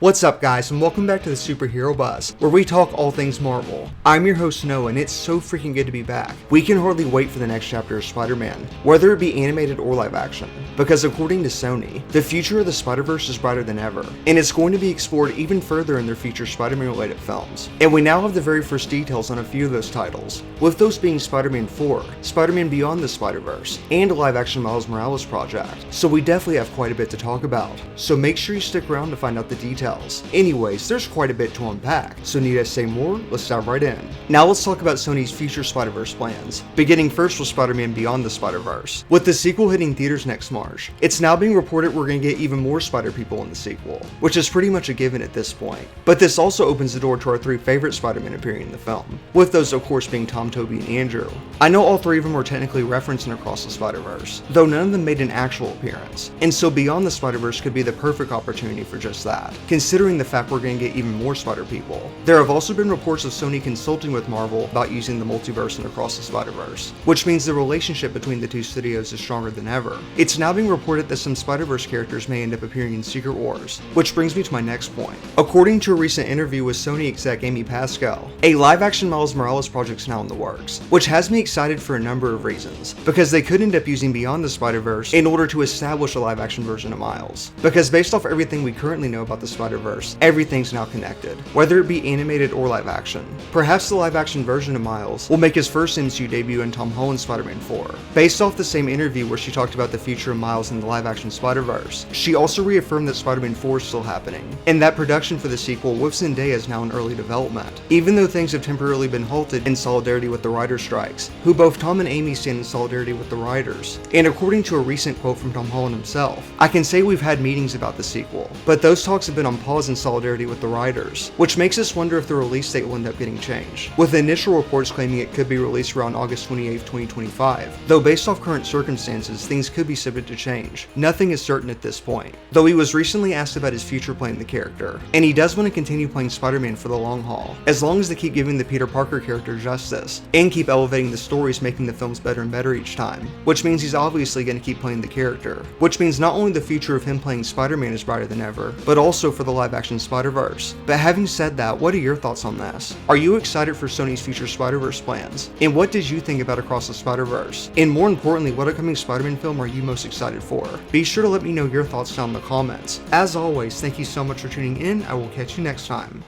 What's up guys, and welcome back to the Superhero Buzz, where we talk all things Marvel. I'm your host Noah, and it's so freaking good to be back. We can hardly wait for the next chapter of Spider-Man, whether it be animated or live action, because according to Sony, the future of the Spider-Verse is brighter than ever, and it's going to be explored even further in their future Spider-Man related films. And we now have the very first details on a few of those titles, with those being Spider-Man 4, Spider-Man Beyond the Spider-Verse, and a live action Miles Morales project. So we definitely have quite a bit to talk about, so make sure you stick around to find out the details. Anyways, there's quite a bit to unpack, so need I say more? Let's dive right in. Now let's talk about Sony's future Spider-Verse plans, beginning first with Spider-Man Beyond the Spider-Verse. With the sequel hitting theaters next March, it's now being reported we're going to get even more Spider-People in the sequel, which is pretty much a given at this point. But this also opens the door to our three favorite Spider-Man appearing in the film, with those of course being Tom, Tobey, and Andrew. I know all three of them were technically referenced in Across the Spider-Verse, though none of them made an actual appearance, and so Beyond the Spider-Verse could be the perfect opportunity for just that, considering the fact we're going to get even more Spider-People. There have also been reports of Sony consulting with Marvel about using the multiverse and Across the Spider-Verse, which means the relationship between the two studios is stronger than ever. It's now being reported that some Spider-Verse characters may end up appearing in Secret Wars, which brings me to my next point. According to a recent interview with Sony exec Amy Pascal, a live-action Miles Morales project is now in the works, which has me excited for a number of reasons, because they could end up using Beyond the Spider-Verse in order to establish a live-action version of Miles. Because based off everything we currently know about the Spider-Verse, everything's now connected, whether it be animated or live action. Perhaps the live action version of Miles will make his first MCU debut in Tom Holland's Spider-Man 4. Based off the same interview where she talked about the future of Miles in the live action Spider-Verse, she also reaffirmed that Spider-Man 4 is still happening, and that production for the sequel with Zendaya is now in early development, even though things have temporarily been halted in solidarity with the writer's strikes, who both Tom and Amy stand in solidarity with the writers. And according to a recent quote from Tom Holland himself, "I can say we've had meetings about the sequel, but those talks have been on pause in solidarity with the writers," which makes us wonder if the release date will end up getting changed, with initial reports claiming it could be released around August 28, 2025, though based off current circumstances, things could be subject to change. Nothing is certain at this point, though he was recently asked about his future playing the character, and he does want to continue playing Spider-Man for the long haul, as long as they keep giving the Peter Parker character justice, and keep elevating the stories, making the films better and better each time, which means he's obviously going to keep playing the character, which means not only the future of him playing Spider-Man is brighter than ever, but also for the live-action Spider-Verse. But having said that, what are your thoughts on this? Are you excited for Sony's future Spider-Verse plans? And what did you think about Across the Spider-Verse? And more importantly, what upcoming Spider-Man film are you most excited for? Be sure to let me know your thoughts down in the comments. As always, thank you so much for tuning in. I will catch you next time.